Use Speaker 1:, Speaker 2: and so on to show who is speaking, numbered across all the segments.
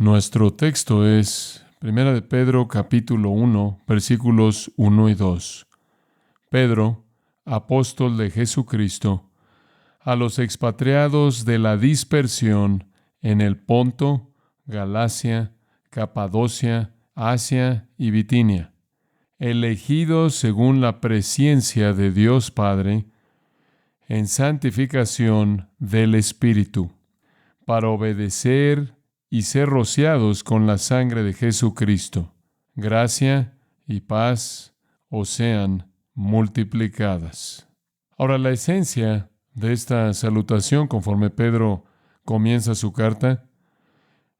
Speaker 1: Nuestro texto es Primera de Pedro, capítulo 1, versículos 1 y 2. Pedro, apóstol de Jesucristo, a los expatriados de la dispersión en el Ponto, Galacia, Capadocia, Asia y Bitinia, elegidos según la presciencia de Dios Padre, en santificación del Espíritu, para obedecer y ser rociados con la sangre de Jesucristo. Gracia y paz os sean multiplicadas. Ahora, la esencia de esta salutación, conforme Pedro comienza su carta,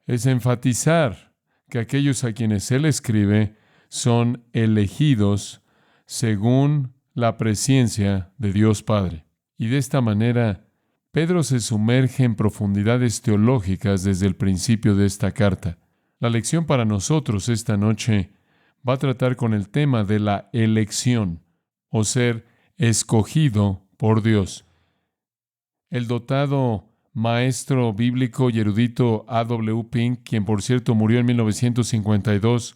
Speaker 1: es enfatizar que aquellos a quienes él escribe son elegidos según la presciencia de Dios Padre. Y de esta manera, Pedro se sumerge en profundidades teológicas desde el principio de esta carta. La lección para nosotros esta noche va a tratar con el tema de la elección, o ser escogido por Dios. El dotado maestro bíblico y erudito A.W. Pink, quien por cierto murió en 1952,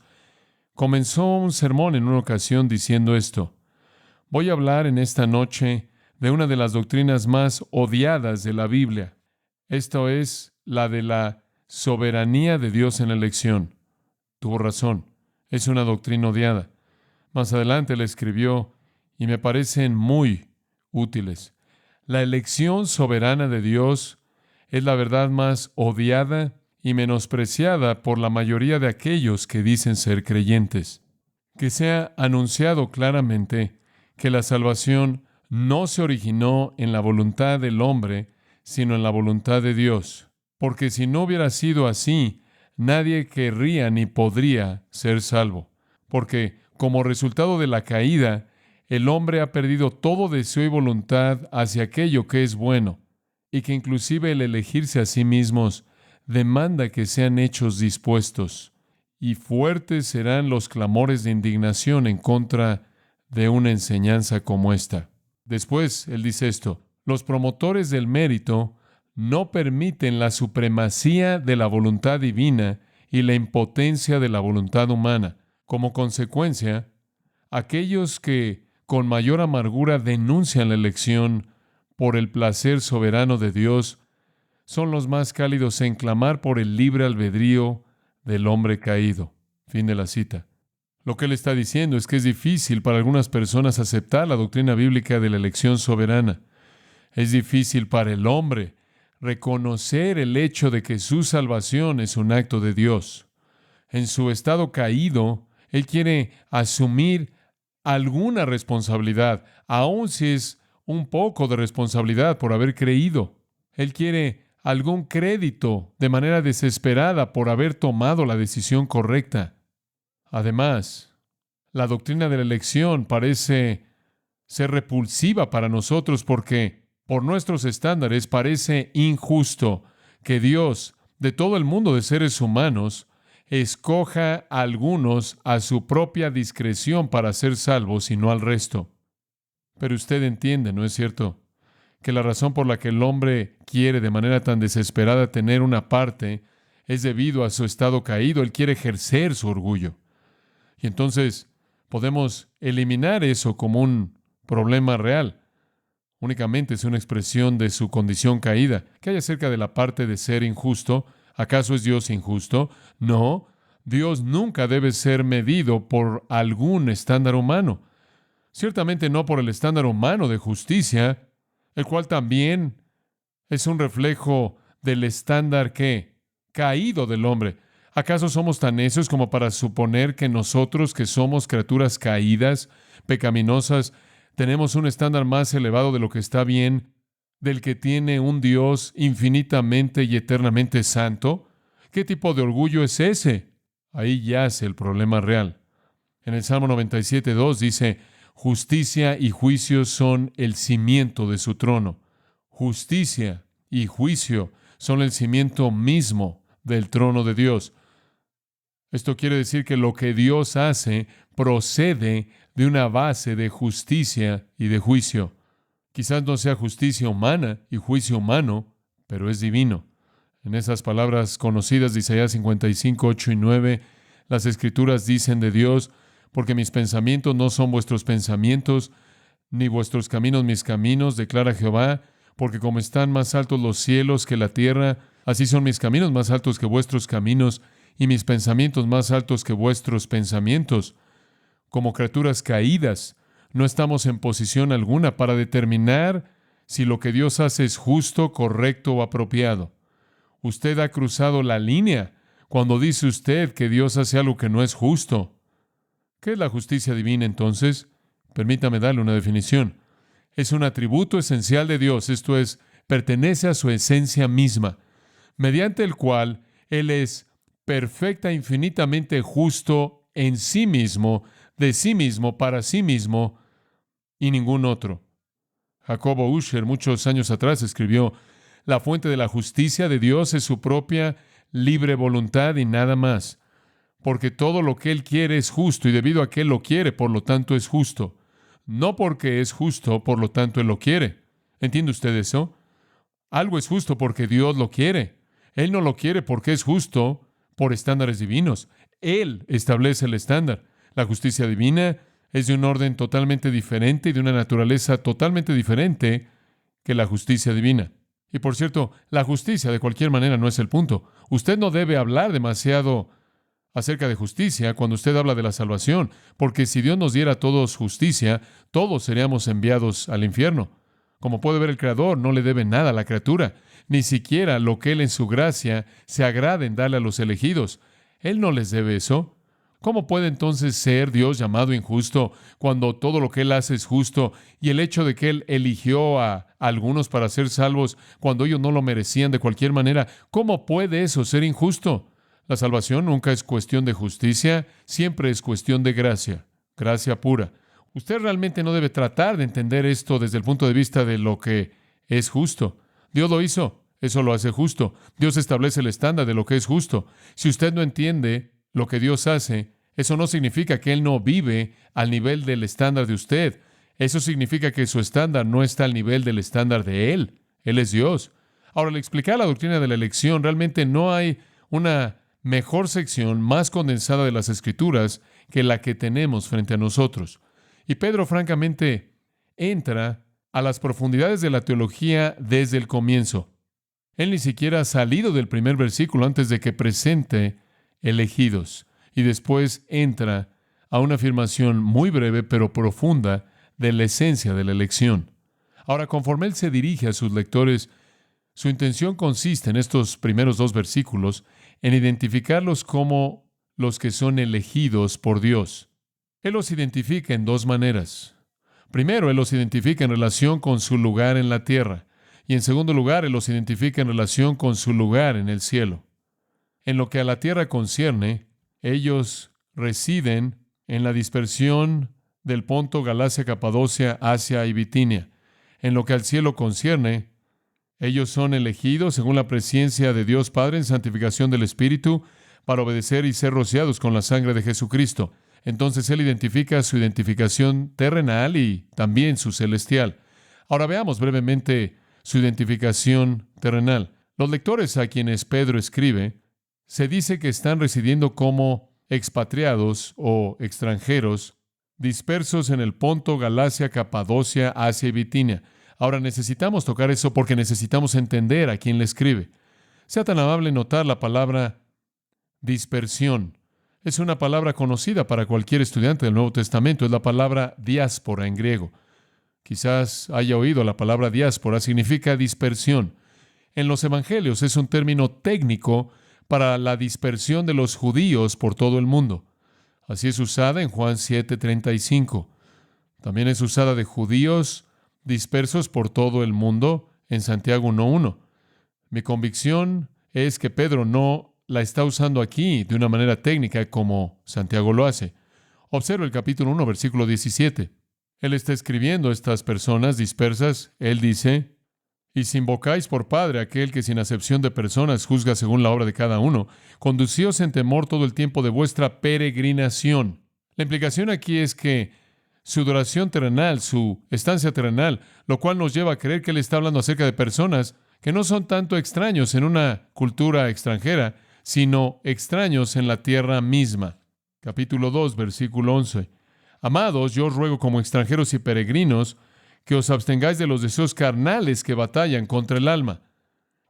Speaker 1: comenzó un sermón en una ocasión diciendo esto: voy a hablar en esta noche de una de las doctrinas más odiadas de la Biblia. Esto es la de la soberanía de Dios en la elección. Tuvo razón, es una doctrina odiada. Más adelante le escribió, y me parecen muy útiles: la elección soberana de Dios es la verdad más odiada y menospreciada por la mayoría de aquellos que dicen ser creyentes. Que sea anunciado claramente que la salvación no se originó en la voluntad del hombre, sino en la voluntad de Dios. Porque si no hubiera sido así, nadie querría ni podría ser salvo. Porque como resultado de la caída, el hombre ha perdido todo deseo y voluntad hacia aquello que es bueno, y que inclusive el elegirse a sí mismos demanda que sean hechos dispuestos, y fuertes serán los clamores de indignación en contra de una enseñanza como esta. Después, él dice esto: los promotores del mérito no permiten la supremacía de la voluntad divina y la impotencia de la voluntad humana. Como consecuencia, aquellos que con mayor amargura denuncian la elección por el placer soberano de Dios son los más cálidos en clamar por el libre albedrío del hombre caído. Fin de la cita. Lo que él está diciendo es que es difícil para algunas personas aceptar la doctrina bíblica de la elección soberana. Es difícil para el hombre reconocer el hecho de que su salvación es un acto de Dios. En su estado caído, él quiere asumir alguna responsabilidad, aun si es un poco de responsabilidad por haber creído. Él quiere algún crédito de manera desesperada por haber tomado la decisión correcta. Además, la doctrina de la elección parece ser repulsiva para nosotros porque, por nuestros estándares, parece injusto que Dios, de todo el mundo de seres humanos, escoja a algunos a su propia discreción para ser salvos y no al resto. Pero usted entiende, ¿no es cierto?, que la razón por la que el hombre quiere de manera tan desesperada tener una parte es debido a su estado caído. Él quiere ejercer su orgullo. Y entonces podemos eliminar eso como un problema real. Únicamente es una expresión de su condición caída. ¿Qué hay acerca de la parte de ser injusto? ¿Acaso es Dios injusto? No. Dios nunca debe ser medido por algún estándar humano. Ciertamente no por el estándar humano de justicia, el cual también es un reflejo del estándar caído del hombre. ¿Acaso somos tan necios como para suponer que nosotros, que somos criaturas caídas, pecaminosas, tenemos un estándar más elevado de lo que está bien, del que tiene un Dios infinitamente y eternamente santo? ¿Qué tipo de orgullo es ese? Ahí yace el problema real. En el Salmo 97:2 dice: justicia y juicio son el cimiento de su trono. Justicia y juicio son el cimiento mismo del trono de Dios. Esto quiere decir que lo que Dios hace procede de una base de justicia y de juicio. Quizás no sea justicia humana y juicio humano, pero es divino. En esas palabras conocidas de Isaías 55, 8 y 9, las Escrituras dicen de Dios: porque mis pensamientos no son vuestros pensamientos, ni vuestros caminos mis caminos, declara Jehová, porque como están más altos los cielos que la tierra, así son mis caminos más altos que vuestros caminos, y mis pensamientos más altos que vuestros pensamientos. Como criaturas caídas, no estamos en posición alguna para determinar si lo que Dios hace es justo, correcto o apropiado. Usted ha cruzado la línea cuando dice usted que Dios hace algo que no es justo. ¿Qué es la justicia divina entonces? Permítame darle una definición. Es un atributo esencial de Dios, esto es, pertenece a su esencia misma, mediante el cual Él es perfecta, infinitamente justo en sí mismo, de sí mismo, para sí mismo y ningún otro. Jacobo Usher, muchos años atrás, escribió: la fuente de la justicia de Dios es su propia libre voluntad y nada más, porque todo lo que Él quiere es justo, y debido a que Él lo quiere, por lo tanto es justo. No porque es justo, por lo tanto Él lo quiere. ¿Entiende usted eso? Algo es justo porque Dios lo quiere. Él no lo quiere porque es justo por estándares divinos. Él establece el estándar. La justicia divina es de un orden totalmente diferente y de una naturaleza totalmente diferente que la justicia divina. Y por cierto, la justicia de cualquier manera no es el punto. Usted no debe hablar demasiado acerca de justicia cuando usted habla de la salvación, porque si Dios nos diera a todos justicia, todos seríamos enviados al infierno. Como puede ver, el Creador no le debe nada a la criatura, ni siquiera lo que Él en su gracia se agrada en darle a los elegidos. Él no les debe eso. ¿Cómo puede entonces ser Dios llamado injusto cuando todo lo que Él hace es justo, y el hecho de que Él eligió a algunos para ser salvos cuando ellos no lo merecían de cualquier manera? ¿Cómo puede eso ser injusto? La salvación nunca es cuestión de justicia, siempre es cuestión de gracia, gracia pura. Usted realmente no debe tratar de entender esto desde el punto de vista de lo que es justo. Dios lo hizo, eso lo hace justo. Dios establece el estándar de lo que es justo. Si usted no entiende lo que Dios hace, eso no significa que Él no vive al nivel del estándar de usted. Eso significa que su estándar no está al nivel del estándar de Él. Él es Dios. Ahora, al explicar la doctrina de la elección, realmente no hay una mejor sección más condensada de las Escrituras que la que tenemos frente a nosotros. Y Pedro, francamente, entra a las profundidades de la teología desde el comienzo. Él ni siquiera ha salido del primer versículo antes de que presente elegidos, y después entra a una afirmación muy breve pero profunda de la esencia de la elección. Ahora, conforme él se dirige a sus lectores, su intención consiste en estos primeros dos versículos en identificarlos como los que son elegidos por Dios. Él los identifica en dos maneras. Primero, Él los identifica en relación con su lugar en la tierra, y en segundo lugar, Él los identifica en relación con su lugar en el cielo. En lo que a la tierra concierne, ellos residen en la dispersión del Ponto, Galacia, Capadocia, Asia y Bitinia. En lo que al cielo concierne, ellos son elegidos según la presciencia de Dios Padre en santificación del Espíritu para obedecer y ser rociados con la sangre de Jesucristo. Entonces Él identifica su identificación terrenal y también su celestial. Ahora veamos brevemente su identificación terrenal. Los lectores a quienes Pedro escribe, se dice que están residiendo como expatriados o extranjeros, dispersos en el Ponto, Galacia, Capadocia, Asia y Bitinia. Ahora necesitamos tocar eso porque necesitamos entender a quién le escribe. Sea tan amable notar la palabra dispersión. Es una palabra conocida para cualquier estudiante del Nuevo Testamento. Es la palabra diáspora en griego. Quizás haya oído la palabra diáspora, significa dispersión. En los evangelios es un término técnico para la dispersión de los judíos por todo el mundo. Así es usada en Juan 7:35. También es usada de judíos dispersos por todo el mundo en Santiago 1:1. Mi convicción es que Pedro no la está usando aquí de una manera técnica como Santiago lo hace. Observa el capítulo 1, versículo 17. Él está escribiendo a estas personas dispersas. Él dice: y si invocáis por Padre a aquel que sin acepción de personas juzga según la obra de cada uno, conducíos en temor todo el tiempo de vuestra peregrinación. La implicación aquí es que su duración terrenal, su estancia terrenal, lo cual nos lleva a creer que Él está hablando acerca de personas que no son tanto extraños en una cultura extranjera, sino extraños en la tierra misma. Capítulo 2, versículo 11. Amados, yo os ruego como extranjeros y peregrinos que os abstengáis de los deseos carnales que batallan contra el alma.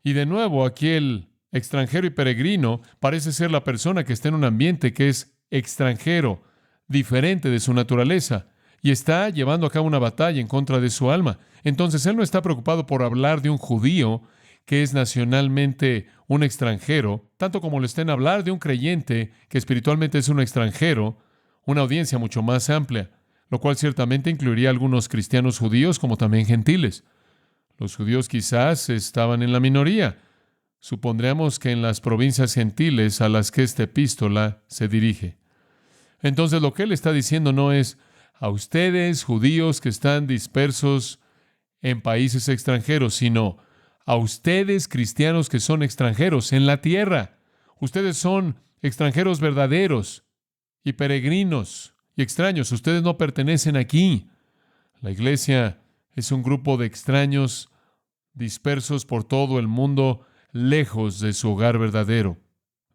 Speaker 1: Y de nuevo, aquí el extranjero y peregrino parece ser la persona que está en un ambiente que es extranjero, diferente de su naturaleza, y está llevando a cabo una batalla en contra de su alma. Entonces, él no está preocupado por hablar de un judío que es nacionalmente un extranjero, tanto como lo está en hablar de un creyente que espiritualmente es un extranjero, una audiencia mucho más amplia, lo cual ciertamente incluiría a algunos cristianos judíos como también gentiles. Los judíos quizás estaban en la minoría. Supondríamos que en las provincias gentiles a las que esta epístola se dirige. Entonces, lo que él está diciendo no es a ustedes, judíos que están dispersos en países extranjeros, sino a ustedes, cristianos que son extranjeros en la tierra. Ustedes son extranjeros verdaderos y peregrinos y extraños. Ustedes no pertenecen aquí. La iglesia es un grupo de extraños dispersos por todo el mundo, lejos de su hogar verdadero.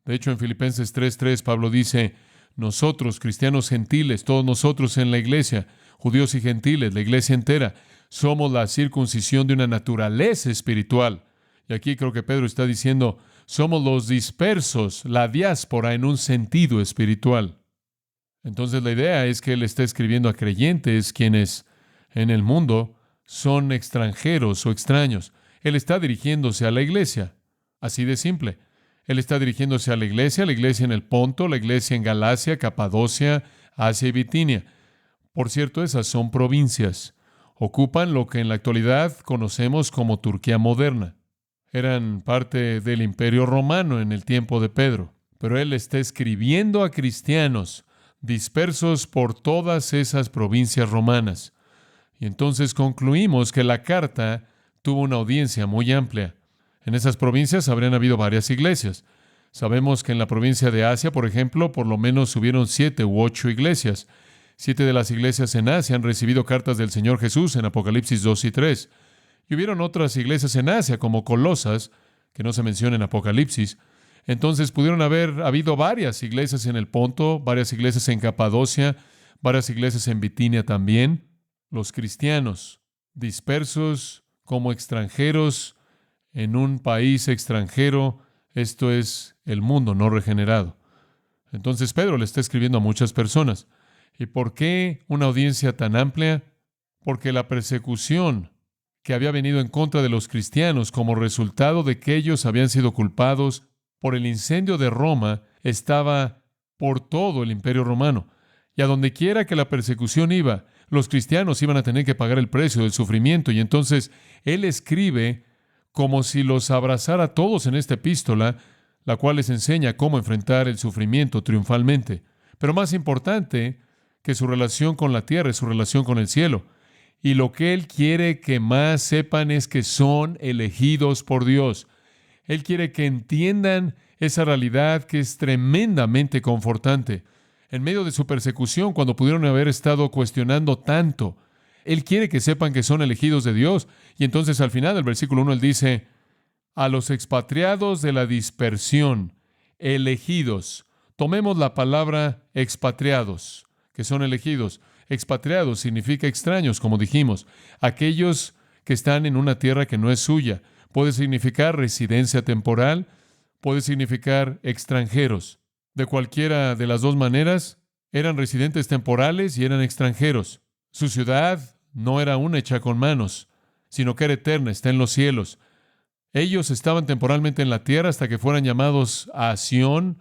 Speaker 1: De hecho, en Filipenses 3:3, Pablo dice, nosotros, cristianos gentiles, todos nosotros en la iglesia, judíos y gentiles, la iglesia entera, somos la circuncisión de una naturaleza espiritual. Y aquí creo que Pedro está diciendo, somos los dispersos, la diáspora en un sentido espiritual. Entonces la idea es que él está escribiendo a creyentes quienes en el mundo son extranjeros o extraños. Él está dirigiéndose a la iglesia, así de simple. Él está dirigiéndose a la iglesia en el Ponto, la iglesia en Galacia, Capadocia, Asia y Bitinia. Por cierto, esas son provincias. Ocupan lo que en la actualidad conocemos como Turquía moderna. Eran parte del Imperio Romano en el tiempo de Pedro. Pero él está escribiendo a cristianos dispersos por todas esas provincias romanas. Y entonces concluimos que la carta tuvo una audiencia muy amplia. En esas provincias habrían habido varias iglesias. Sabemos que en la provincia de Asia, por ejemplo, por lo menos hubieron 7 u 8 iglesias. 7 de las iglesias en Asia han recibido cartas del Señor Jesús en Apocalipsis 2 y 3. Y hubieron otras iglesias en Asia, como Colosas, que no se menciona en Apocalipsis. Entonces pudieron haber habido varias iglesias en el Ponto, varias iglesias en Capadocia, varias iglesias en Bitinia también. Los cristianos dispersos como extranjeros en un país extranjero, esto es el mundo no regenerado. Entonces Pedro le está escribiendo a muchas personas. ¿Y por qué una audiencia tan amplia? Porque la persecución que había venido en contra de los cristianos como resultado de que ellos habían sido culpados por el incendio de Roma estaba por todo el Imperio Romano. Y a donde quiera que la persecución iba, los cristianos iban a tener que pagar el precio del sufrimiento. Y entonces él escribe como si los abrazara a todos en esta epístola, la cual les enseña cómo enfrentar el sufrimiento triunfalmente. Pero más importante que su relación con la tierra es su relación con el cielo. Y lo que él quiere que más sepan es que son elegidos por Dios. Él quiere que entiendan esa realidad que es tremendamente confortante. En medio de su persecución, cuando pudieron haber estado cuestionando tanto, él quiere que sepan que son elegidos de Dios. Y entonces al final del versículo 1 él dice, a los expatriados de la dispersión, elegidos. Tomemos la palabra expatriados, que son elegidos. Expatriados significa extraños, como dijimos. Aquellos que están en una tierra que no es suya. Puede significar residencia temporal, puede significar extranjeros. De cualquiera de las dos maneras, eran residentes temporales y eran extranjeros. Su ciudad no era una hecha con manos, sino que era eterna, está en los cielos. Ellos estaban temporalmente en la tierra hasta que fueran llamados a Sión,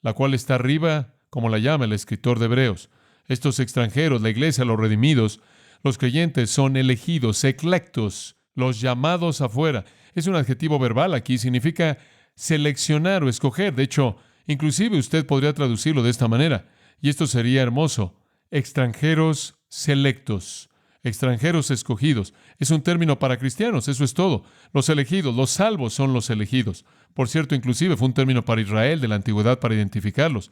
Speaker 1: la cual está arriba, como la llama el escritor de Hebreos. Estos extranjeros, la iglesia, los redimidos, los creyentes son elegidos, eclectos, los llamados afuera. Es un adjetivo verbal aquí, significa seleccionar o escoger. De hecho, inclusive usted podría traducirlo de esta manera, y esto sería hermoso. Extranjeros selectos, extranjeros escogidos. Es un término para cristianos, eso es todo. Los elegidos, los salvos son los elegidos. Por cierto, inclusive fue un término para Israel de la antigüedad para identificarlos.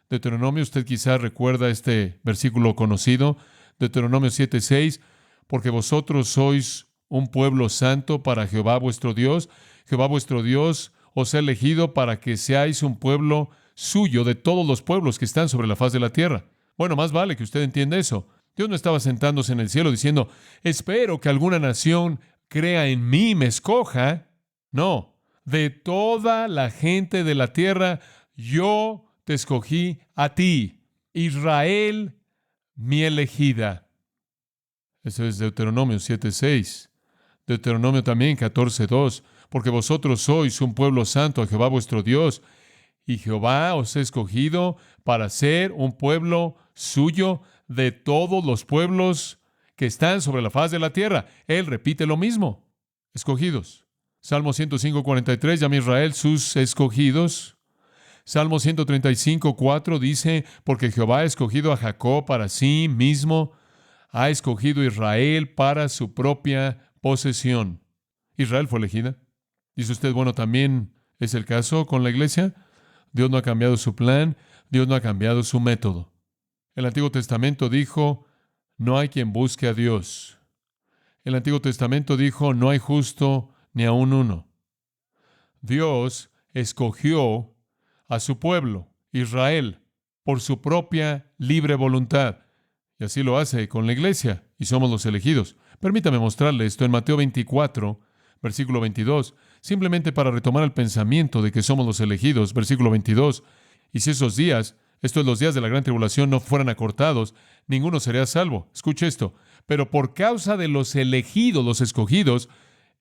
Speaker 1: Deuteronomio, usted quizás recuerda este versículo conocido, Deuteronomio 7:6, porque vosotros sois un pueblo santo para Jehová vuestro Dios. Jehová vuestro Dios os ha elegido para que seáis un pueblo suyo de todos los pueblos que están sobre la faz de la tierra. Bueno, más vale que usted entienda eso. Dios no estaba sentándose en el cielo diciendo, espero que alguna nación crea en mí y me escoja. No, de toda la gente de la tierra, yo te escogí a ti, Israel, mi elegida. Eso es Deuteronomio 7:6. Deuteronomio también 14:2. Porque vosotros sois un pueblo santo a Jehová vuestro Dios, y Jehová os ha escogido para ser un pueblo suyo de todos los pueblos que están sobre la faz de la tierra. Él repite lo mismo. Escogidos. Salmo 105:43, llama a Israel sus escogidos. Salmo 135:4 dice, porque Jehová ha escogido a Jacob para sí mismo, ha escogido a Israel para su propia posesión. Israel fue elegida. Dice usted, bueno, también es el caso con la iglesia. Dios no ha cambiado su plan, Dios no ha cambiado su método. El Antiguo Testamento dijo, no hay quien busque a Dios. El Antiguo Testamento dijo, no hay justo ni aun uno. Dios escogió a su pueblo, Israel, por su propia libre voluntad. Y así lo hace con la iglesia, y somos los elegidos. Permítame mostrarle esto en Mateo 24, versículo 22, simplemente para retomar el pensamiento de que somos los elegidos, versículo 22. Y si esos días, esto es los días de la gran tribulación, no fueran acortados, ninguno sería salvo. Escuche esto. Pero por causa de los elegidos, los escogidos,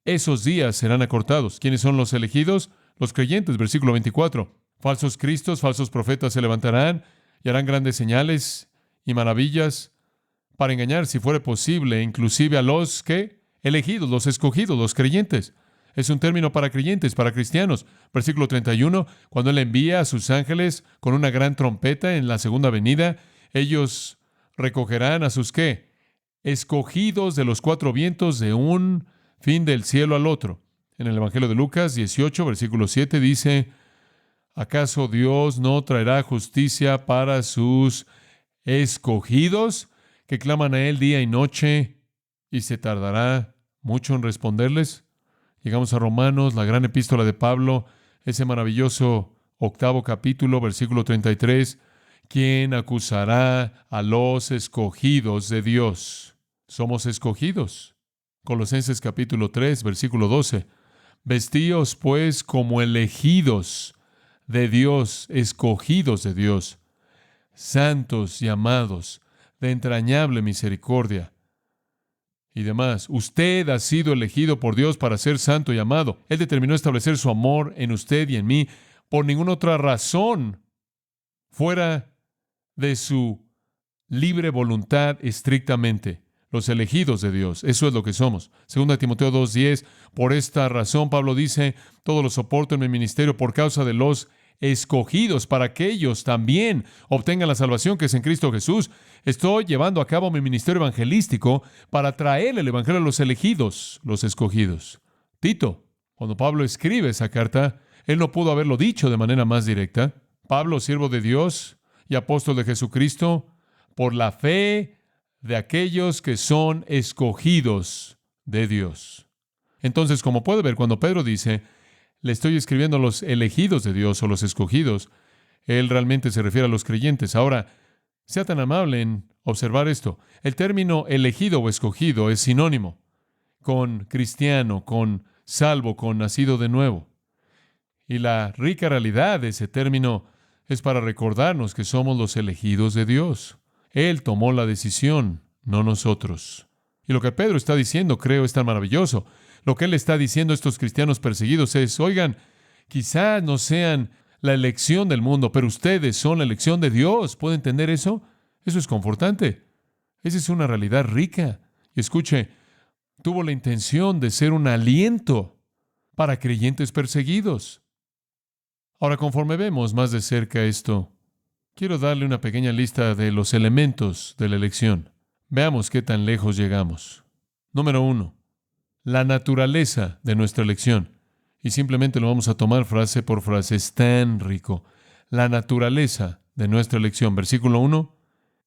Speaker 1: esos días serán acortados. ¿Quiénes son los elegidos? Los creyentes, versículo 24. Falsos cristos, falsos profetas se levantarán y harán grandes señales y maravillas para engañar, si fuere posible, inclusive a los que elegidos, los escogidos, los creyentes. Es un término para creyentes, para cristianos. Versículo 31, cuando Él envía a sus ángeles con una gran trompeta en la segunda venida, ellos recogerán a sus ¿qué? Escogidos de los cuatro vientos de un fin del cielo al otro. En el Evangelio de Lucas 18, versículo 7 dice, ¿acaso Dios no traerá justicia para sus escogidos que claman a Él día y noche y se tardará mucho en responderles? Llegamos a Romanos, la gran epístola de Pablo, ese maravilloso 8º capítulo, versículo 33. ¿Quién acusará a los escogidos de Dios? Somos escogidos. Colosenses capítulo 3, versículo 12. Vestíos pues como elegidos de Dios, escogidos de Dios, santos y amados, de entrañable misericordia y demás. Usted ha sido elegido por Dios para ser santo y amado. Él determinó establecer su amor en usted y en mí por ninguna otra razón fuera de su libre voluntad estrictamente. Los elegidos de Dios, eso es lo que somos. 2 Timoteo 2:10, por esta razón Pablo dice, todo lo soporto en mi ministerio por causa de los escogidos, para que ellos también obtengan la salvación que es en Cristo Jesús. Estoy llevando a cabo mi ministerio evangelístico para traer el evangelio a los elegidos, los escogidos. Tito, cuando Pablo escribe esa carta, él no pudo haberlo dicho de manera más directa. Pablo, siervo de Dios y apóstol de Jesucristo, por la fe de aquellos que son escogidos de Dios. Entonces, como puede ver, cuando Pedro dice, le estoy escribiendo a los elegidos de Dios o los escogidos, él realmente se refiere a los creyentes. Ahora, sea tan amable en observar esto. El término elegido o escogido es sinónimo con cristiano, con salvo, con nacido de nuevo. Y la rica realidad de ese término es para recordarnos que somos los elegidos de Dios. Él tomó la decisión, no nosotros. Y lo que Pedro está diciendo, creo, es tan maravilloso. Lo que él está diciendo a estos cristianos perseguidos es, oigan, quizás no sean la elección del mundo, pero ustedes son la elección de Dios. ¿Puede entender eso? Eso es confortante. Esa es una realidad rica. Y escuche, tuvo la intención de ser un aliento para creyentes perseguidos. Ahora, conforme vemos más de cerca esto, quiero darle una pequeña lista de los elementos de la elección. Veamos qué tan lejos llegamos. Número 1. La naturaleza de nuestra elección. Y simplemente lo vamos a tomar frase por frase. Es tan rico. La naturaleza de nuestra elección. Versículo 1.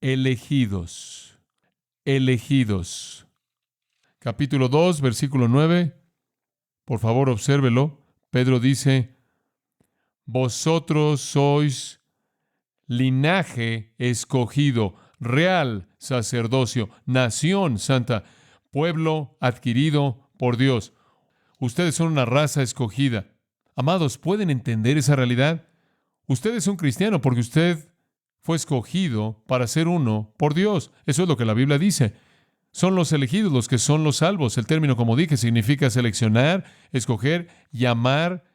Speaker 1: Elegidos. Elegidos. capítulo 2, versículo 9. Por favor, obsérvelo. Pedro dice, vosotros sois linaje escogido, real sacerdocio, nación santa, pueblo adquirido por Dios. Ustedes son una raza escogida. Amados, ¿pueden entender esa realidad? Usted es un cristiano porque usted fue escogido para ser uno por Dios. Eso es lo que la Biblia dice. Son los elegidos los que son los salvos. El término, como dije, significa seleccionar, escoger, llamar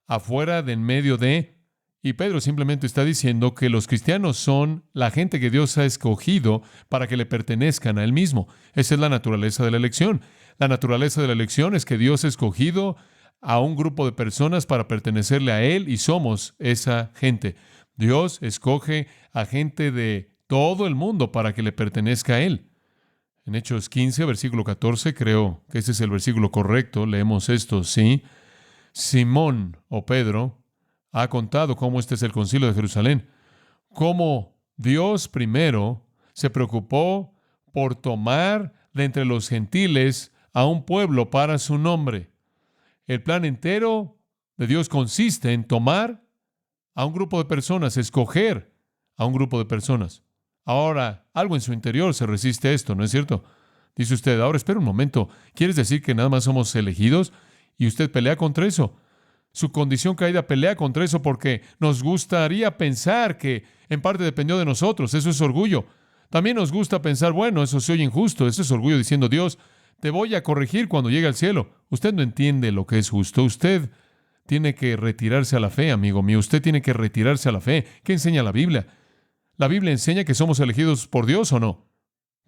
Speaker 1: afuera de en medio de. Y Pedro simplemente está diciendo que los cristianos son la gente que Dios ha escogido para que le pertenezcan a Él mismo. Esa es la naturaleza de la elección. La naturaleza de la elección es que Dios ha escogido a un grupo de personas para pertenecerle a Él y somos esa gente. Dios escoge a gente de todo el mundo para que le pertenezca a Él. En Hechos 15, versículo 14, creo que ese es el versículo correcto. Leemos esto, ¿sí? Simón o Pedro ha contado cómo este es el concilio de Jerusalén, cómo Dios primero se preocupó por tomar de entre los gentiles a un pueblo para su nombre. El plan entero de Dios consiste en tomar a un grupo de personas, escoger a un grupo de personas. Ahora, algo en su interior se resiste a esto, ¿no es cierto? Dice usted, ahora espera un momento, ¿quieres decir que nada más somos elegidos? Y usted pelea contra eso. Su condición caída pelea contra eso porque nos gustaría pensar que en parte dependió de nosotros. Eso es orgullo. También nos gusta pensar, bueno, eso se oye injusto. Eso es orgullo diciendo, Dios, te voy a corregir cuando llegue al cielo. Usted no entiende lo que es justo. Usted tiene que retirarse a la fe, amigo mío. Usted tiene que retirarse a la fe. ¿Qué enseña la Biblia? ¿La Biblia enseña que somos elegidos por Dios o no?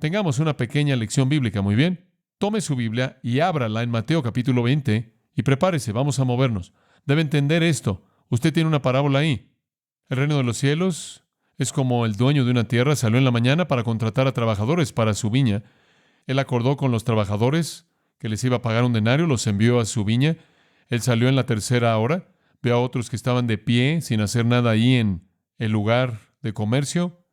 Speaker 1: Tengamos una pequeña lección bíblica, muy bien. Tome su Biblia y ábrala en Mateo capítulo 20 y prepárese, vamos a movernos. Debe entender esto. Usted tiene una parábola ahí. El reino de los cielos es como el dueño de una tierra salió en la mañana para contratar a trabajadores para su viña. Él acordó con los trabajadores que les iba a pagar un denario, los envió a su viña. Él salió en la tercera hora, vio a otros que estaban de pie sin hacer nada ahí en el lugar de comercio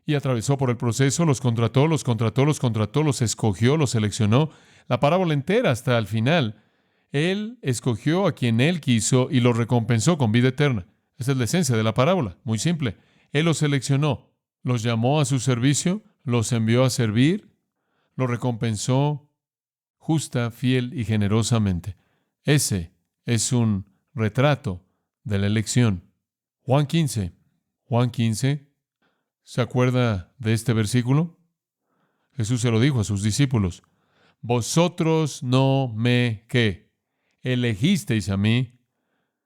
Speaker 1: y atravesó por el proceso, los contrató, los escogió, los seleccionó. La parábola entera hasta el final. Él escogió a quien Él quiso y los recompensó con vida eterna. Esa es la esencia de la parábola, muy simple. Él los seleccionó, los llamó a su servicio, los envió a servir, los recompensó justa, fiel y generosamente. Ese es un retrato de la elección. Juan 15. ¿Se acuerda de este versículo? Jesús se lo dijo a sus discípulos. Vosotros no me, ¿qué? Elegisteis a mí,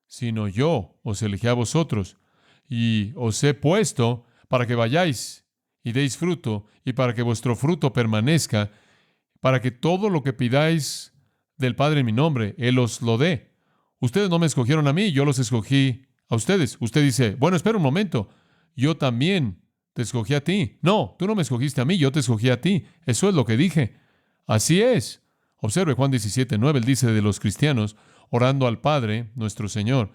Speaker 1: sino yo os elegí a vosotros, y os he puesto para que vayáis y deis fruto, y para que vuestro fruto permanezca, para que todo lo que pidáis del Padre en mi nombre, Él os lo dé. Ustedes no me escogieron a mí, yo los escogí a ustedes. Usted dice, bueno, espera un momento, yo también te escogí a ti. No, tú no me escogiste a mí, yo te escogí a ti. Eso es lo que dije. Así es. Observe Juan 17:9, él dice de los cristianos, orando al Padre, nuestro Señor.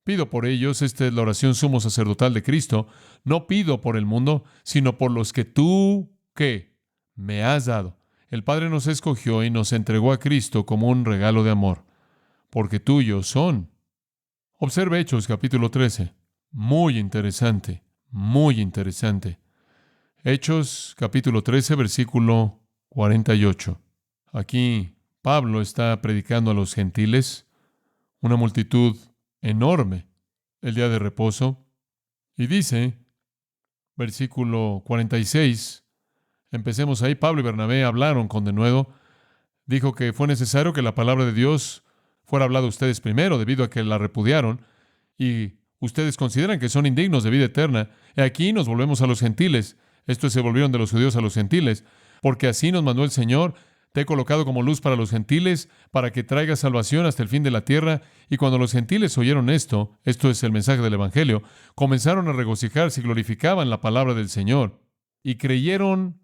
Speaker 1: Pido por ellos, esta es la oración sumo sacerdotal de Cristo, no pido por el mundo, sino por los que tú, ¿qué? Me has dado. El Padre nos escogió y nos entregó a Cristo como un regalo de amor, porque tuyos son. Observe Hechos capítulo 13. Muy interesante, muy interesante. Hechos capítulo 13, versículo 48. Aquí Pablo está predicando a los gentiles, una multitud enorme, el día de reposo, y dice, versículo 46, empecemos ahí, Pablo y Bernabé hablaron con denuedo, dijo que fue necesario que la palabra de Dios fuera hablada a ustedes primero, debido a que la repudiaron, y ustedes consideran que son indignos de vida eterna, y aquí nos volvemos a los gentiles, estos se volvieron de los judíos a los gentiles, porque así nos mandó el Señor. Te he colocado como luz para los gentiles, para que traiga salvación hasta el fin de la tierra. Y cuando los gentiles oyeron esto es el mensaje del Evangelio, comenzaron a regocijarse y glorificaban la palabra del Señor. Y creyeron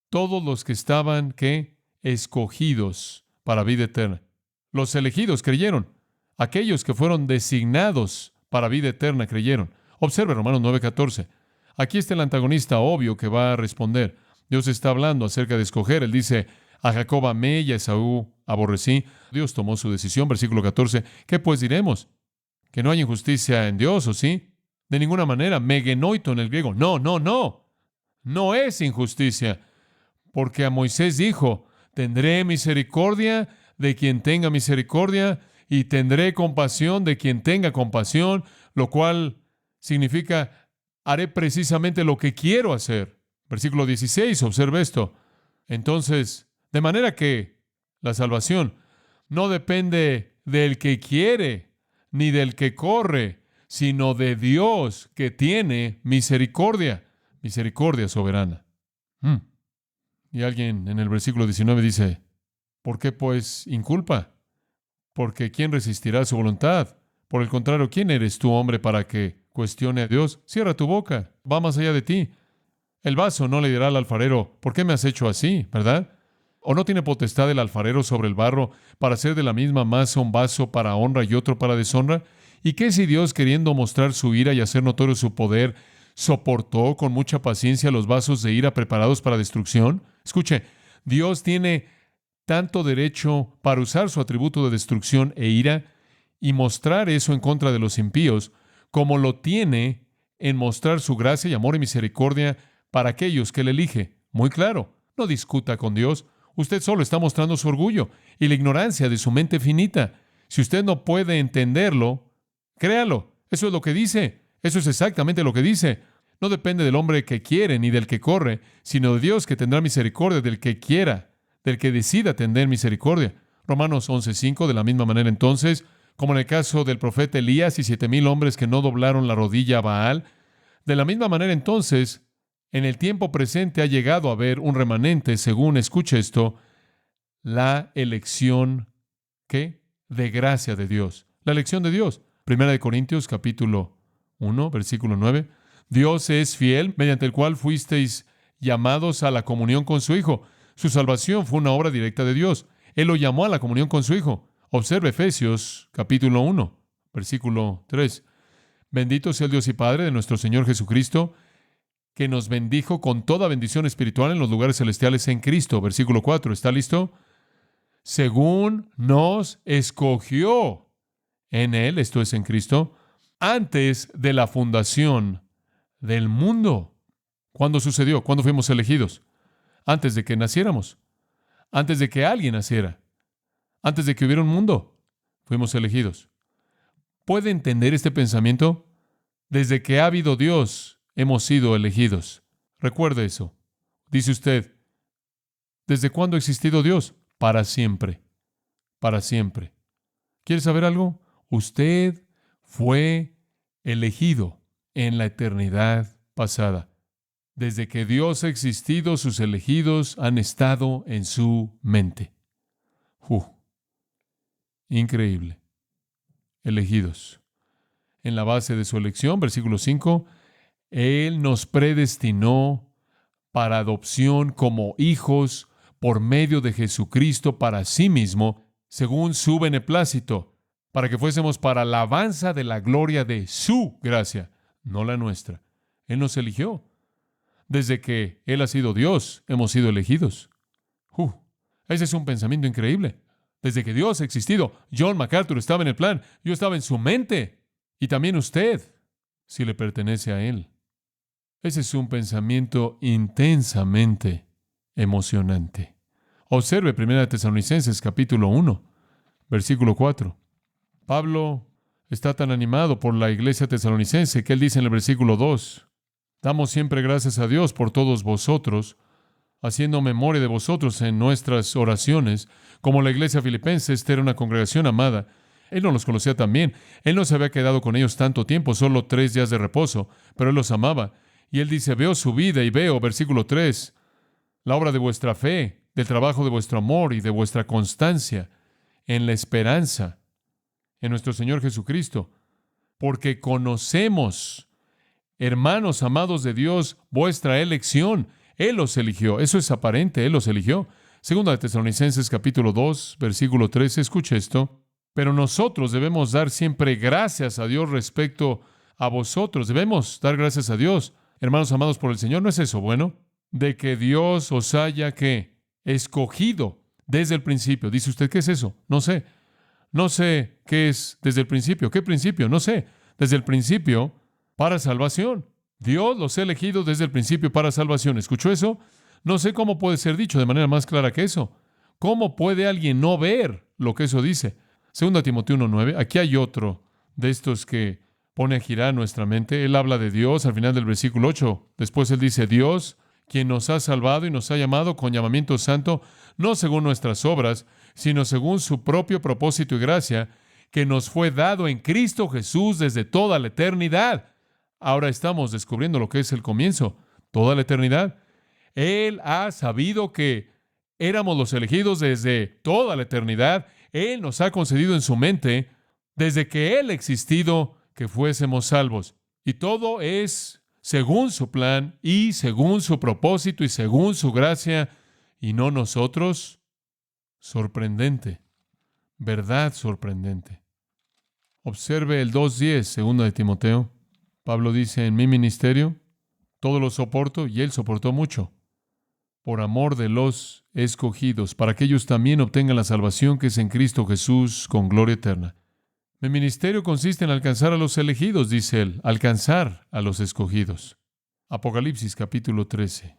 Speaker 1: todos los que estaban, ¿qué? Escogidos para vida eterna. Los elegidos creyeron. Aquellos que fueron designados para vida eterna creyeron. Observe Romanos 9:14. Aquí está el antagonista obvio que va a responder. Dios está hablando acerca de escoger. Él dice, A Jacob amé y a Esaú aborrecí. Dios tomó su decisión. Versículo 14. ¿Qué pues diremos? ¿Que no hay injusticia en Dios, o sí? De ninguna manera. Megenoito en el griego. No, no, no. No es injusticia. Porque a Moisés dijo, tendré misericordia de quien tenga misericordia y tendré compasión de quien tenga compasión, lo cual significa, haré precisamente lo que quiero hacer. Versículo 16, observe esto. Entonces, de manera que la salvación no depende del que quiere ni del que corre, sino de Dios que tiene misericordia, misericordia soberana. Y alguien en el versículo 19 dice, ¿por qué pues inculpa? Porque ¿quién resistirá su voluntad? Por el contrario, ¿quién eres tú, hombre, para que cuestione a Dios? Cierra tu boca, va más allá de ti. El vaso no le dirá al alfarero, ¿por qué me has hecho así? ¿Verdad? ¿O no tiene potestad el alfarero sobre el barro para hacer de la misma masa un vaso para honra y otro para deshonra? ¿Y qué si Dios, queriendo mostrar su ira y hacer notorio su poder, soportó con mucha paciencia los vasos de ira preparados para destrucción? Escuche, Dios tiene tanto derecho para usar su atributo de destrucción e ira y mostrar eso en contra de los impíos, como lo tiene en mostrar su gracia y amor y misericordia para aquellos que Él elige. Muy claro, no discuta con Dios. Usted solo está mostrando su orgullo y la ignorancia de su mente finita. Si usted no puede entenderlo, créalo. Eso es lo que dice. Eso es exactamente lo que dice. No depende del hombre que quiere ni del que corre, sino de Dios que tendrá misericordia del que quiera, del que decida tener misericordia. Romanos 11:5, de la misma manera entonces, como en el caso del profeta Elías y 7,000 hombres que no doblaron la rodilla a Baal, de la misma manera entonces, en el tiempo presente ha llegado a haber un remanente, según, escuche esto, la elección, ¿qué? De gracia de Dios. La elección de Dios. Primera de Corintios, capítulo 1, versículo 9. Dios es fiel, mediante el cual fuisteis llamados a la comunión con su Hijo. Su salvación fue una obra directa de Dios. Él lo llamó a la comunión con su Hijo. Observe Efesios, capítulo 1, versículo 3. Bendito sea el Dios y Padre de nuestro Señor Jesucristo, que nos bendijo con toda bendición espiritual en los lugares celestiales en Cristo. Versículo 4. ¿Está listo? Según nos escogió en Él, esto es en Cristo, antes de la fundación del mundo. ¿Cuándo sucedió? ¿Cuándo fuimos elegidos? Antes de que naciéramos. Antes de que alguien naciera. Antes de que hubiera un mundo. Fuimos elegidos. ¿Puede entender este pensamiento? Desde que ha habido Dios, hemos sido elegidos. Recuerde eso. Dice usted, ¿desde cuándo ha existido Dios? Para siempre. Para siempre. ¿Quiere saber algo? Usted fue elegido en la eternidad pasada. Desde que Dios ha existido, sus elegidos han estado en su mente. Increíble. Elegidos. En la base de su elección, versículo 5, Él nos predestinó para adopción como hijos por medio de Jesucristo para sí mismo, según su beneplácito, para que fuésemos para la alabanza de la gloria de su gracia, no la nuestra. Él nos eligió. Desde que Él ha sido Dios, hemos sido elegidos. Ese es un pensamiento increíble. Desde que Dios ha existido, John MacArthur estaba en el plan, yo estaba en su mente, y también usted, si le pertenece a Él. Ese es un pensamiento intensamente emocionante. Observe 1 Tesalonicenses capítulo 1, versículo 4. Pablo está tan animado por la iglesia tesalonicense que él dice en el versículo 2, damos siempre gracias a Dios por todos vosotros, haciendo memoria de vosotros en nuestras oraciones, como la iglesia filipense. Esta era una congregación amada. Él no los conocía tan bien. Él no se había quedado con ellos tanto tiempo, solo 3 días de reposo, pero él los amaba. Y él dice, veo su vida y veo, versículo 3, la obra de vuestra fe, del trabajo de vuestro amor y de vuestra constancia en la esperanza en nuestro Señor Jesucristo. Porque conocemos, hermanos amados de Dios, vuestra elección. Él los eligió. Eso es aparente, Él los eligió. Segunda de Tesalonicenses capítulo 2, versículo 13, escuche esto. Pero nosotros debemos dar siempre gracias a Dios respecto a vosotros. Debemos dar gracias a Dios. Hermanos amados por el Señor, ¿no es eso bueno? De que Dios os haya, ¿qué? escogido desde el principio. Dice usted, ¿qué es eso? No sé. No sé qué es desde el principio. ¿Qué principio? No sé. Desde el principio para salvación. Dios los ha elegido desde el principio para salvación. ¿Escuchó eso? No sé cómo puede ser dicho de manera más clara que eso. ¿Cómo puede alguien no ver lo que eso dice? 2 Timoteo 1:9. Aquí hay otro de estos que pone a girar nuestra mente. Él habla de Dios al final del versículo 8. Después él dice, Dios, quien nos ha salvado y nos ha llamado con llamamiento santo, no según nuestras obras, sino según su propio propósito y gracia, que nos fue dado en Cristo Jesús desde toda la eternidad. Ahora estamos descubriendo lo que es el comienzo, toda la eternidad. Él ha sabido que éramos los elegidos desde toda la eternidad. Él nos ha concedido en su mente, desde que Él ha existido, que fuésemos salvos. Y todo es según su plan y según su propósito y según su gracia, y no nosotros. Sorprendente, verdad sorprendente. Observe el 2:10, 2 de Timoteo. Pablo dice, en mi ministerio, todo lo soporto, y él soportó mucho, por amor de los escogidos, para que ellos también obtengan la salvación que es en Cristo Jesús con gloria eterna. Mi ministerio consiste en alcanzar a los elegidos, dice él, alcanzar a los escogidos. Apocalipsis capítulo 13.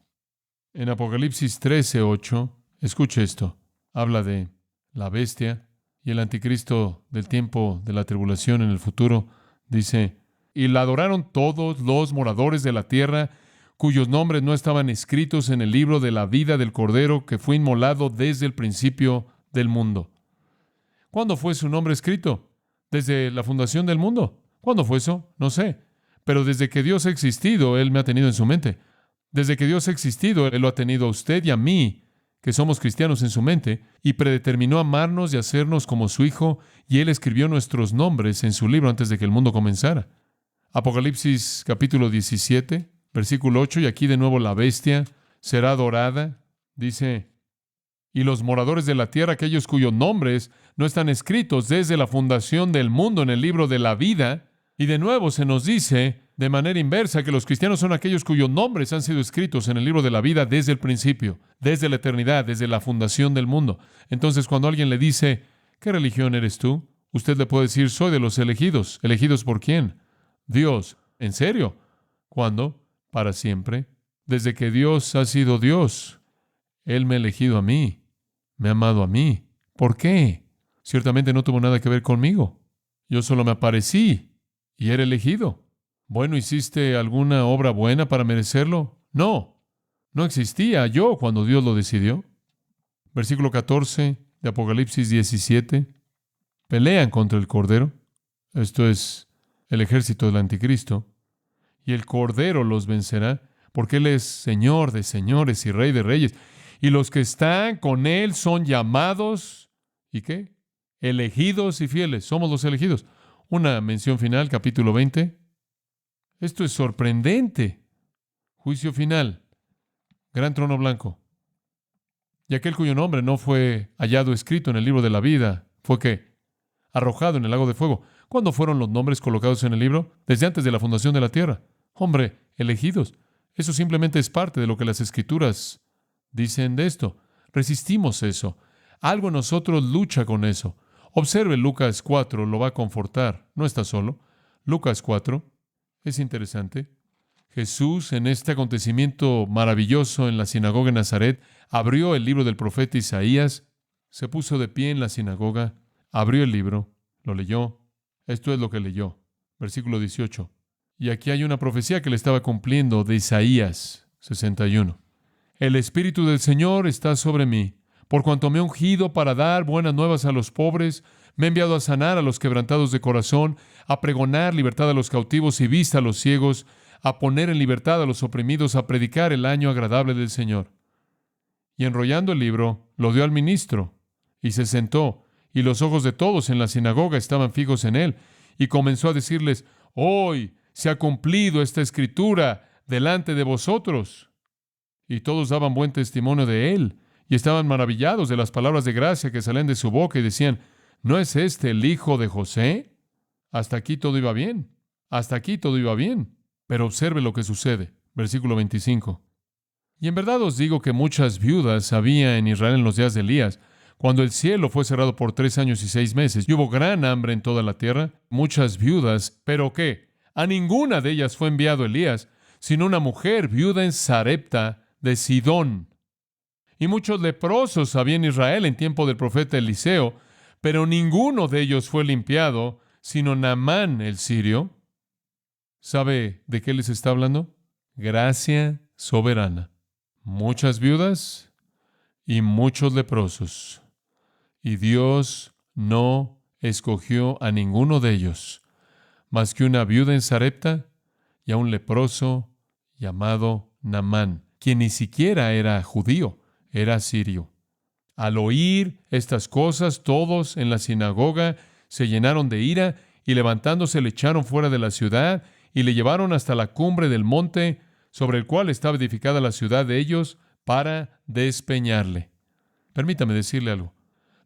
Speaker 1: En Apocalipsis 13:8, escuche esto, habla de la bestia y el anticristo del tiempo de la tribulación en el futuro. Dice, y la adoraron todos los moradores de la tierra, cuyos nombres no estaban escritos en el libro de la vida del Cordero que fue inmolado desde el principio del mundo. ¿Cuándo fue su nombre escrito? ¿Desde la fundación del mundo? ¿Cuándo fue eso? No sé. Pero desde que Dios ha existido, Él me ha tenido en su mente. Desde que Dios ha existido, Él lo ha tenido a usted y a mí, que somos cristianos, en su mente, y predeterminó amarnos y hacernos como su Hijo, y Él escribió nuestros nombres en su libro antes de que el mundo comenzara. Apocalipsis capítulo 17, versículo 8, y aquí de nuevo la bestia será adorada. Dice, y los moradores de la tierra, aquellos cuyos nombres no están escritos desde la fundación del mundo en el libro de la vida. Y de nuevo se nos dice de manera inversa que los cristianos son aquellos cuyos nombres han sido escritos en el libro de la vida desde el principio, desde la eternidad, desde la fundación del mundo. Entonces, cuando alguien le dice, ¿qué religión eres tú? Usted le puede decir, soy de los elegidos. ¿Elegidos por quién? Dios. ¿En serio? ¿Cuándo? Para siempre. Desde que Dios ha sido Dios, Él me ha elegido a mí, me ha amado a mí. ¿Por qué? Ciertamente no tuvo nada que ver conmigo. Yo solo me aparecí y era elegido. Bueno, ¿hiciste alguna obra buena para merecerlo? No, no existía yo cuando Dios lo decidió. Versículo 14 de Apocalipsis 17. Pelean contra el Cordero. Esto es el ejército del anticristo. Y el Cordero los vencerá, porque Él es Señor de señores y Rey de reyes. Y los que están con Él son llamados, ¿y qué? Elegidos y fieles. Somos los elegidos. Una mención final, capítulo 20. Esto es sorprendente. Juicio final. Gran trono blanco. Y aquel cuyo nombre no fue hallado escrito en el libro de la vida, ¿fue qué? Arrojado en el lago de fuego. ¿Cuándo fueron los nombres colocados en el libro? Desde antes de la fundación de la tierra. Hombre, elegidos. Eso simplemente es parte de lo que las Escrituras dicen de esto. Resistimos eso. Algo en nosotros lucha con eso. Observe Lucas 4, lo va a confortar. No está solo. Lucas 4. Es interesante. Jesús, en este acontecimiento maravilloso en la sinagoga de Nazaret, abrió el libro del profeta Isaías, se puso de pie en la sinagoga, abrió el libro, lo leyó. Esto es lo que leyó. Versículo 18. Y aquí hay una profecía que le estaba cumpliendo de Isaías 61. El Espíritu del Señor está sobre mí, por cuanto me ha ungido para dar buenas nuevas a los pobres, me ha enviado a sanar a los quebrantados de corazón, a pregonar libertad a los cautivos y vista a los ciegos, a poner en libertad a los oprimidos, a predicar el año agradable del Señor. Y enrollando el libro, lo dio al ministro, y se sentó, y los ojos de todos en la sinagoga estaban fijos en él, y comenzó a decirles, hoy se ha cumplido esta escritura delante de vosotros. Y todos daban buen testimonio de él, y estaban maravillados de las palabras de gracia que salían de su boca, y decían, ¿no es este el hijo de José? Hasta aquí todo iba bien. Hasta aquí todo iba bien. Pero observe lo que sucede. Versículo 25. Y en verdad os digo que muchas viudas había en Israel en los días de Elías, cuando el cielo fue cerrado por 3 años y 6 meses, y hubo gran hambre en toda la tierra, muchas viudas, ¿pero qué? A ninguna de ellas fue enviado Elías, sino una mujer viuda en Sarepta de Sidón. Y muchos leprosos había en Israel en tiempo del profeta Eliseo, pero ninguno de ellos fue limpiado, sino Naamán el sirio. ¿Sabe de qué les está hablando? Gracia soberana. Muchas viudas y muchos leprosos. Y Dios no escogió a ninguno de ellos, más que una viuda en Sarepta y a un leproso llamado Naamán, quien ni siquiera era judío, era sirio. Al oír estas cosas, todos en la sinagoga se llenaron de ira y levantándose le echaron fuera de la ciudad y le llevaron hasta la cumbre del monte sobre el cual estaba edificada la ciudad de ellos para despeñarle. Permítame decirle algo.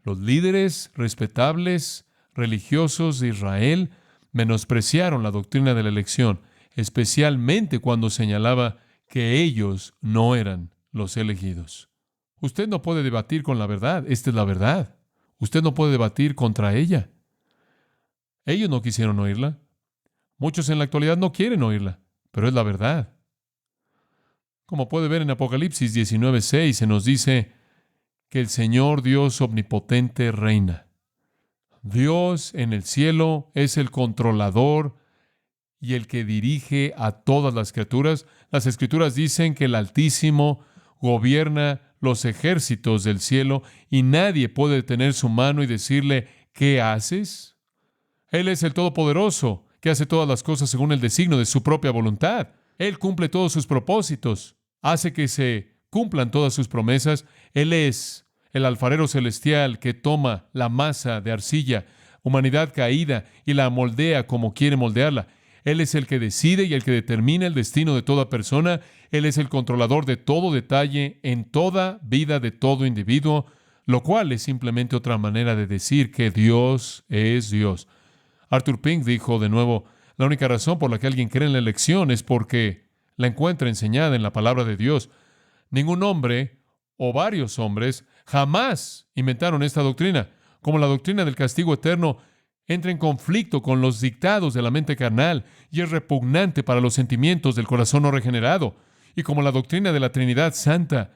Speaker 1: Los líderes respetables religiosos de Israel menospreciaron la doctrina de la elección, especialmente cuando señalaba que ellos no eran los elegidos. Usted no puede debatir con la verdad. Esta es la verdad. Usted no puede debatir contra ella. Ellos no quisieron oírla. Muchos en la actualidad no quieren oírla, pero es la verdad. Como puede ver en Apocalipsis 19:6, se nos dice que el Señor Dios omnipotente reina. Dios en el cielo es el controlador y el que dirige a todas las criaturas. Las Escrituras dicen que el Altísimo gobierna los ejércitos del cielo y nadie puede detener su mano y decirle, ¿qué haces? Él es el Todopoderoso, que hace todas las cosas según el designio de su propia voluntad. Él cumple todos sus propósitos, hace que se cumplan todas sus promesas. Él es el alfarero celestial que toma la masa de arcilla, humanidad caída, y la moldea como quiere moldearla. Él es el que decide y el que determina el destino de toda persona. Él es el controlador de todo detalle en toda vida de todo individuo, lo cual es simplemente otra manera de decir que Dios es Dios. Arthur Pink dijo de nuevo, la única razón por la que alguien cree en la elección es porque la encuentra enseñada en la palabra de Dios. Ningún hombre o varios hombres jamás inventaron esta doctrina, como la doctrina del castigo eterno entra en conflicto con los dictados de la mente carnal y es repugnante para los sentimientos del corazón no regenerado, y como la doctrina de la Trinidad Santa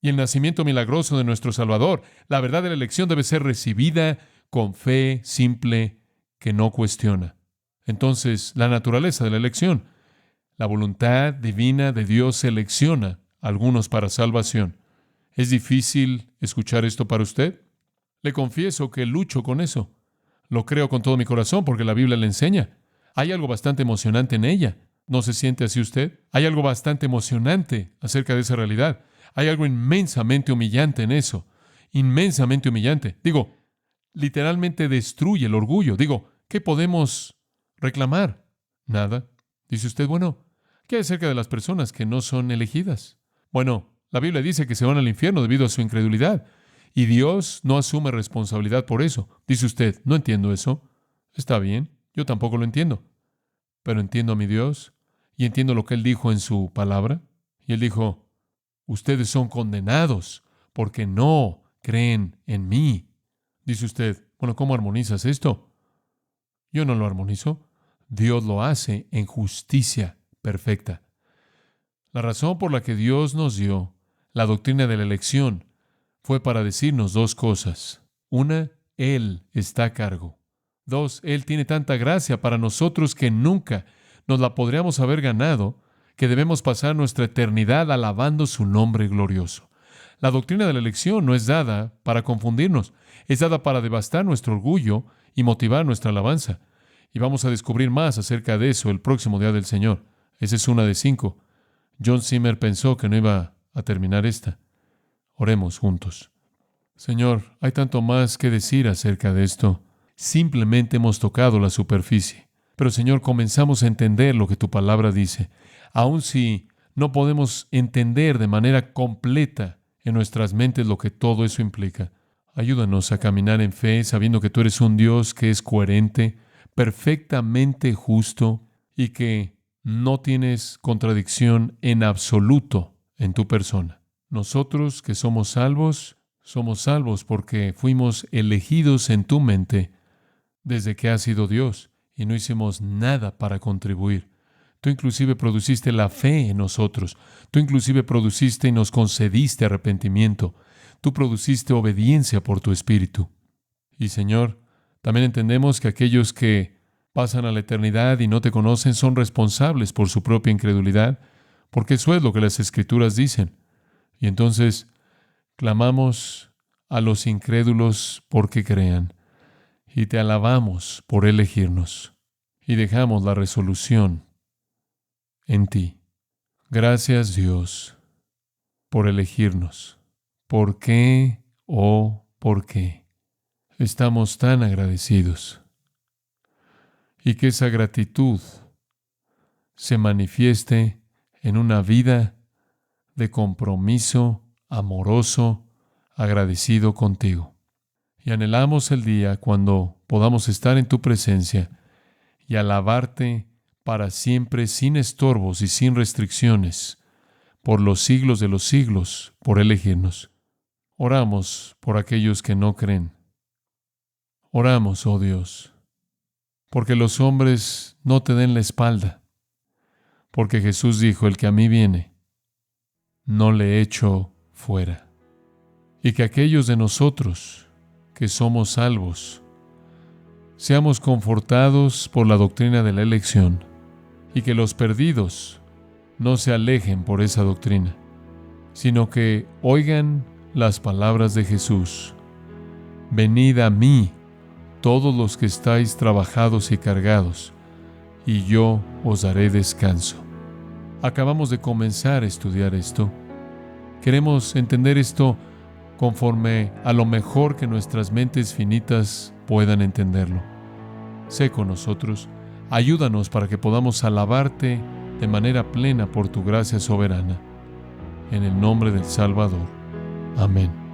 Speaker 1: y el nacimiento milagroso de nuestro Salvador. La verdad de la elección debe ser recibida con fe simple que no cuestiona. Entonces, la naturaleza de la elección. La voluntad divina de Dios selecciona a algunos para salvación. ¿Es difícil escuchar esto para usted? Le confieso que lucho con eso. Lo creo con todo mi corazón porque la Biblia le enseña. Hay algo bastante emocionante en ella. ¿No se siente así usted? Hay algo bastante emocionante acerca de esa realidad. Hay algo inmensamente humillante en eso. Inmensamente humillante. Digo, literalmente destruye el orgullo. Digo, ¿qué podemos reclamar? Nada. Dice usted, bueno, ¿qué hay acerca de las personas que no son elegidas? Bueno, la Biblia dice que se van al infierno debido a su incredulidad. Y Dios no asume responsabilidad por eso. Dice usted, no entiendo eso. Está bien, yo tampoco lo entiendo. Pero entiendo a mi Dios y entiendo lo que Él dijo en su palabra. Y Él dijo, ustedes son condenados porque no creen en mí. Dice usted, bueno, ¿cómo armonizas esto? Yo no lo armonizo. Dios lo hace en justicia perfecta. La razón por la que Dios nos dio la doctrina de la elección fue para decirnos dos cosas. Una, Él está a cargo. Dos, Él tiene tanta gracia para nosotros que nunca nos la podríamos haber ganado, que debemos pasar nuestra eternidad alabando su nombre glorioso. La doctrina de la elección no es dada para confundirnos, es dada para devastar nuestro orgullo y motivar nuestra alabanza. Y vamos a descubrir más acerca de eso el próximo día del Señor. Esa es una de 5. John Zimmer pensó que no iba a terminar esta. Oremos juntos. Señor, hay tanto más que decir acerca de esto. Simplemente hemos tocado la superficie. Pero, Señor, comenzamos a entender lo que tu palabra dice. Aun si no podemos entender de manera completa en nuestras mentes lo que todo eso implica. Ayúdanos a caminar en fe, sabiendo que tú eres un Dios que es coherente, perfectamente justo y que no tienes contradicción en absoluto en tu persona. Nosotros que somos salvos porque fuimos elegidos en tu mente desde que has sido Dios y no hicimos nada para contribuir. Tú inclusive produciste la fe en nosotros. Tú inclusive produciste y nos concediste arrepentimiento. Tú produciste obediencia por tu Espíritu. Y Señor, también entendemos que aquellos que pasan a la eternidad y no te conocen son responsables por su propia incredulidad, porque eso es lo que las Escrituras dicen. Y entonces clamamos a los incrédulos porque crean, y te alabamos por elegirnos, y dejamos la resolución en ti. Gracias, Dios, por elegirnos. ¿Por qué, por qué? Estamos tan agradecidos. Y que esa gratitud se manifieste en una vida de compromiso amoroso, agradecido contigo. Y anhelamos el día cuando podamos estar en tu presencia y alabarte para siempre sin estorbos y sin restricciones, por los siglos de los siglos, por elegirnos. Oramos por aquellos que no creen. Oramos, oh Dios, porque los hombres no te den la espalda, porque Jesús dijo, el que a mí viene, no le echo fuera. Y que aquellos de nosotros que somos salvos, seamos confortados por la doctrina de la elección, y que los perdidos no se alejen por esa doctrina, sino que oigan las palabras de Jesús. Venid a mí, todos los que estáis trabajados y cargados, y yo os daré descanso. Acabamos de comenzar a estudiar esto. Queremos entender esto conforme a lo mejor que nuestras mentes finitas puedan entenderlo. Sé con nosotros, ayúdanos para que podamos alabarte de manera plena por tu gracia soberana. En el nombre del Salvador. Amén.